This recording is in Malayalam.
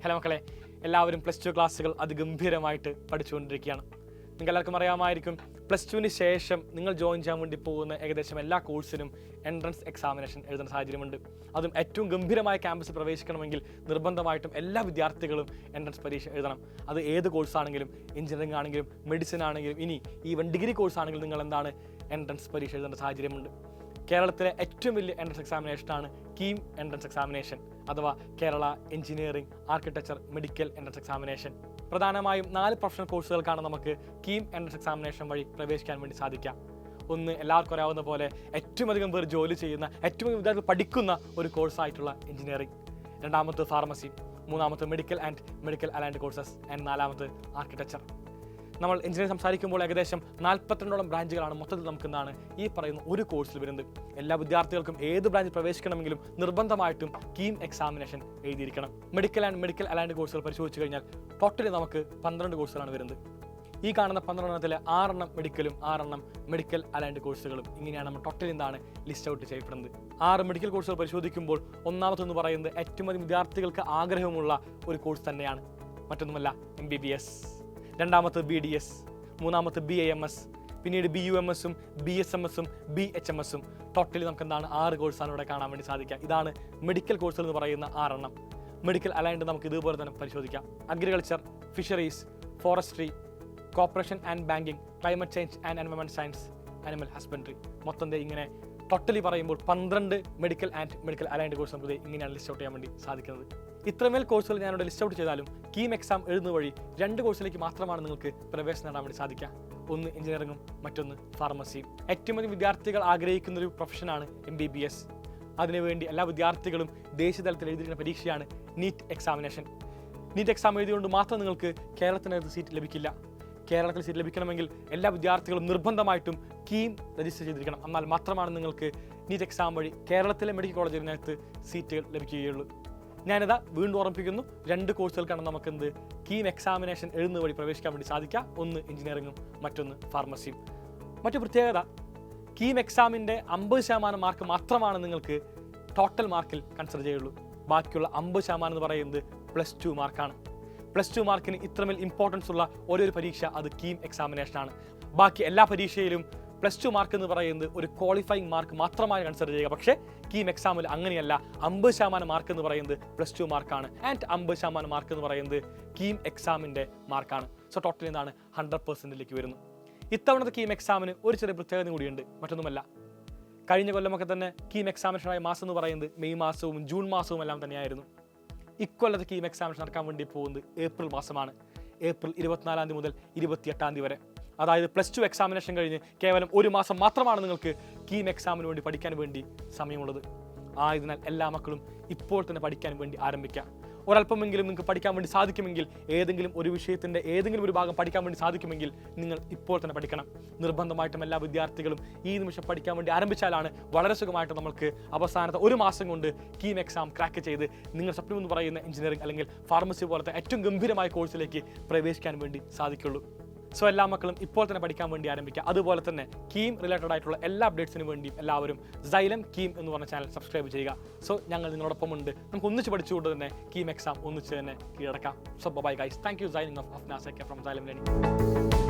ഹലോ മക്കളെ, എല്ലാവരും +2 ക്ലാസ്സുകൾ അതിഗംഭീരമായിട്ട് പഠിച്ചുകൊണ്ടിരിക്കുകയാണ്. നിങ്ങൾക്ക് എല്ലാവർക്കും അറിയാമായിരിക്കും, +2ന് ശേഷം നിങ്ങൾ ജോയിൻ ചെയ്യാൻ വേണ്ടി പോകുന്ന ഏകദേശം എല്ലാ കോഴ്സിനും എൻട്രൻസ് എക്സാമിനേഷൻ എഴുതുന്ന സാഹചര്യമുണ്ട്. അതും ഏറ്റവും ഗംഭീരമായ ക്യാമ്പസിൽ പ്രവേശിക്കണമെങ്കിൽ നിർബന്ധമായിട്ടും എല്ലാ വിദ്യാർത്ഥികളും എൻട്രൻസ് പരീക്ഷ എഴുതണം. അത് ഏത് കോഴ്സാണെങ്കിലും, എഞ്ചിനീയറിംഗ് ആണെങ്കിലും, മെഡിസിൻ ആണെങ്കിലും, ഇനി ഈവൻ ഡിഗ്രി കോഴ്സ് ആണെങ്കിലും നിങ്ങൾ എന്താണ് എൻട്രൻസ് പരീക്ഷ എഴുതേണ്ട സാഹചര്യമുണ്ട്. കേരളത്തിലെ ഏറ്റവും വലിയ എൻട്രൻസ് എക്സാമിനേഷനാണ് കീം എൻട്രൻസ് എക്സാമിനേഷൻ, അഥവാ Kerala engineering, architecture, medical entrance examination. പ്രധാനമായും 4 പ്രൊഫഷണൽ കോഴ്സുകൾക്കാണ് നമുക്ക് കീം എൻട്രൻസ് എക്സാമിനേഷൻ വഴി പ്രവേശിക്കാൻ വേണ്ടി സാധിക്കാം. ഒന്ന്, എല്ലാവർക്കും അറിയാവുന്ന പോലെ ഏറ്റവും അധികം പേർ ജോലി ചെയ്യുന്ന, ഏറ്റവും അധികം വിദ്യാർത്ഥികൾ പഠിക്കുന്ന ഒരു കോഴ്സായിട്ടുള്ള എഞ്ചിനീയറിംഗ്. രണ്ടാമത്തെ ഫാർമസി, മൂന്നാമത്തെ medical and medical aligned courses, and നാലാമത്തെ ആർക്കിടെക്ചർ. നമ്മൾ എഞ്ചിനീയറിംഗ് സംസാരിക്കുമ്പോൾ ഏകദേശം 42ഓളം ബ്രാഞ്ചുകളാണ് മൊത്തത്തിൽ നമുക്ക് എന്താണ് ഈ പറയുന്ന ഒരു കോഴ്സിൽ വരുന്നത്. എല്ലാ വിദ്യാർത്ഥികൾക്കും ഏത് ബ്രാഞ്ചിൽ പ്രവേശിക്കണമെങ്കിലും നിർബന്ധമായിട്ടും കീം എക്സാമിനേഷൻ എഴുതിയിരിക്കണം. മെഡിക്കൽ ആൻഡ് മെഡിക്കൽ അലൈൻഡ് കോഴ്സുകൾ പരിശോധിച്ച് കഴിഞ്ഞാൽ ടോട്ടലി നമുക്ക് 12 കോഴ്സുകളാണ് വരുന്നത്. ഈ കാണുന്ന 12 6 മെഡിക്കലും 6 മെഡിക്കൽ അലൈൻഡ് കോഴ്സുകളും. ഇങ്ങനെയാണ് നമ്മൾ ടോട്ടലി എന്താണ് ലിസ്റ്റ് ഔട്ട് ചെയ്യപ്പെടുന്നത്. 6 മെഡിക്കൽ കോഴ്സുകൾ പരിശോധിക്കുമ്പോൾ ഒന്നാമതെന്ന് പറയുന്നത് ഏറ്റവും അധികം വിദ്യാർത്ഥികൾക്ക് ആഗ്രഹമുള്ള ഒരു കോഴ്സ് തന്നെയാണ്, മറ്റൊന്നുമല്ല MBBS. രണ്ടാമത്തെ BDS, മൂന്നാമത്തെ BAMS, പിന്നീട് BUMSും BSMSും BHMSും. ടോട്ടലി നമുക്ക് എന്താണ് 6 കോഴ്സാണ് ഇവിടെ കാണാൻ വേണ്ടി സാധിക്കുക. ഇതാണ് മെഡിക്കൽ കോഴ്സുകൾ എന്ന് പറയുന്ന 6. മെഡിക്കൽ അലൈൻഡ് നമുക്ക് ഇതുപോലെ തന്നെ പരിശോധിക്കാം. Agriculture, fisheries, forestry, corporation and banking, climate change and environment science, animal husbandry. മൊത്തം ഇങ്ങനെ ടോട്ടലി പറയുമ്പോൾ 12 medical and medical aligned course നമുക്ക് ഇങ്ങനെയാണ് ലിസ്റ്റ് ഔട്ട് ചെയ്യാൻ വേണ്ടി സാധിക്കുന്നത്. ഇത്രമേൽ കോഴ്സുകൾ ഞാനിവിടെ ലിസ്റ്റ് ഔട്ട് ചെയ്താലും കീം എക്സാം എഴുതുന്ന വഴി 2 കോഴ്സിലേക്ക് മാത്രമാണ് നിങ്ങൾക്ക് പ്രവേശനം നേടാൻ വേണ്ടി സാധിക്കുക. ഒന്ന് എഞ്ചിനീയറിംഗും മറ്റൊന്ന് ഫാർമസിയും. ഏറ്റവും അധികം വിദ്യാർത്ഥികൾ ആഗ്രഹിക്കുന്ന ഒരു പ്രൊഫഷനാണ് MBBS. അതിനുവേണ്ടി എല്ലാ വിദ്യാർത്ഥികളും ദേശീയ തലത്തിൽ എഴുതിയിരിക്കുന്ന പരീക്ഷയാണ് നീറ്റ് എക്സാമിനേഷൻ. നീറ്റ് എക്സാം എഴുതിയുകൊണ്ട് മാത്രം നിങ്ങൾക്ക് കേരളത്തിനകത്ത് സീറ്റ് ലഭിക്കില്ല. കേരളത്തിൽ സീറ്റ് ലഭിക്കണമെങ്കിൽ എല്ലാ വിദ്യാർത്ഥികളും നിർബന്ധമായിട്ടും കീം രജിസ്റ്റർ ചെയ്തിരിക്കണം. എന്നാൽ മാത്രമാണ് നിങ്ങൾക്ക് നീറ്റ് എക്സാം വഴി കേരളത്തിലെ മെഡിക്കൽ കോളേജിനകത്ത് സീറ്റുകൾ ലഭിക്കുകയുള്ളൂ. ഞാനിതാ വീണ്ടും ഓർമ്മിപ്പിക്കുന്നു, 2 കോഴ്സുകൾക്കാണ് നമുക്ക് കീം എക്സാമിനേഷൻ എഴുതുന്ന വഴി പ്രവേശിക്കാൻ വേണ്ടി സാധിക്കുക. ഒന്ന് എഞ്ചിനീയറിംഗും മറ്റൊന്ന് ഫാർമസിയും. മറ്റു പ്രത്യേകത, കീം എക്സാമിൻ്റെ 50% മാർക്ക് മാത്രമാണ് നിങ്ങൾക്ക് ടോട്ടൽ മാർക്കിൽ കൺസിഡർ ചെയ്യുള്ളൂ. ബാക്കിയുള്ള 50% എന്ന് പറയുന്നത് +2 മാർക്കാണ്. +2 മാർക്കിന് ഇത്രമേൽ ഇമ്പോർട്ടൻസ് ഉള്ള ഒരു പരീക്ഷ അത് കീം എക്സാമിനേഷനാണ്. ബാക്കി എല്ലാ പരീക്ഷയിലും +2 മാർക്ക് എന്ന് പറയുന്നത് ഒരു ക്വാളിഫയിങ് മാർക്ക് മാത്രമായി കൺസിഡർ ചെയ്യുക. പക്ഷേ കീം എക്സാമിൽ അങ്ങനെയല്ല. 50% മാർക്ക് എന്ന് പറയുന്നത് +2 മാർക്കാണ്. ആൻഡ് 50% മാർക്ക് എന്ന് പറയുന്നത് കീം എക്സാമിൻ്റെ മാർക്കാണ്. സോ ടോട്ടൽ എന്താണ് 100%ലേക്ക് വരുന്നു. ഇത്തവണത്തെ കീം എക്സാമിന് ഒരു ചെറിയ പ്രത്യേകത കൂടിയുണ്ട്, മറ്റൊന്നുമല്ല. കഴിഞ്ഞ കൊല്ലമൊക്കെ തന്നെ കീം എക്സാമിനേഷനായ മാസം എന്ന് പറയുന്നത് മെയ് മാസവും ജൂൺ മാസവും എല്ലാം തന്നെയായിരുന്നു. ഇക്കൊല്ലത്തെ കീം എക്സാമിനേഷൻ നടക്കാൻ വേണ്ടി പോകുന്നത് ഏപ്രിൽ മാസമാണ്. ഏപ്രിൽ 24 മുതൽ 28 വരെ. അതായത് +2 എക്സാമിനേഷൻ കഴിഞ്ഞ് കേവലം 1 മാസം മാത്രമാണ് നിങ്ങൾക്ക് കീം എക്സാമിന് വേണ്ടി പഠിക്കാൻ വേണ്ടി സമയമുള്ളത്. ആയതിനാൽ എല്ലാ മക്കളും ഇപ്പോൾ തന്നെ പഠിക്കാൻ വേണ്ടി ആരംഭിക്കുക. ഒരല്പമെങ്കിലും നിങ്ങൾക്ക് പഠിക്കാൻ വേണ്ടി സാധിക്കുമെങ്കിൽ, ഏതെങ്കിലും ഒരു വിഷയത്തിൻ്റെ ഏതെങ്കിലും ഒരു ഭാഗം പഠിക്കാൻ വേണ്ടി സാധിക്കുമെങ്കിൽ നിങ്ങൾ ഇപ്പോൾ തന്നെ പഠിക്കണം. നിർബന്ധമായിട്ടും എല്ലാ വിദ്യാർത്ഥികളും ഈ നിമിഷം പഠിക്കാൻ വേണ്ടി ആരംഭിച്ചാലാണ് വളരെ സുഖമായിട്ട് നമുക്ക് അവസാനത്തെ 1 മാസം കൊണ്ട് കീം എക്സാം ക്രാക്ക് ചെയ്ത് നിങ്ങൾ സ്വപ്നം എന്ന് പറയുന്ന എഞ്ചിനീയറിംഗ് അല്ലെങ്കിൽ ഫാർമസി പോലത്തെ ഏറ്റവും ഗംഭീരമായ കോഴ്സിലേക്ക് പ്രവേശിക്കാൻ വേണ്ടി സാധിക്കുള്ളൂ. സോ എല്ലാ മക്കളും ഇപ്പോൾ തന്നെ പഠിക്കാൻ വേണ്ടി ആരംഭിക്കുക. അതുപോലെ തന്നെ കീം റിലേറ്റഡ് ആയിട്ടുള്ള എല്ലാ അപ്ഡേറ്റ്സിനും വേണ്ടിയും എല്ലാവരും Xylem KEAM എന്ന് പറഞ്ഞ ചാനൽ സബ്സ്ക്രൈബ് ചെയ്യുക. സോ ഞങ്ങൾ നിങ്ങളോടൊപ്പം ഉണ്ട്. നമുക്ക് ഒന്നിച്ച് പഠിച്ചുകൊണ്ട് തന്നെ കീം എക്സാം ഒന്നിച്ച് തന്നെ കീഴടക്കാം. So bye guys, thank you. Signing off Naseka from Xylem Learning.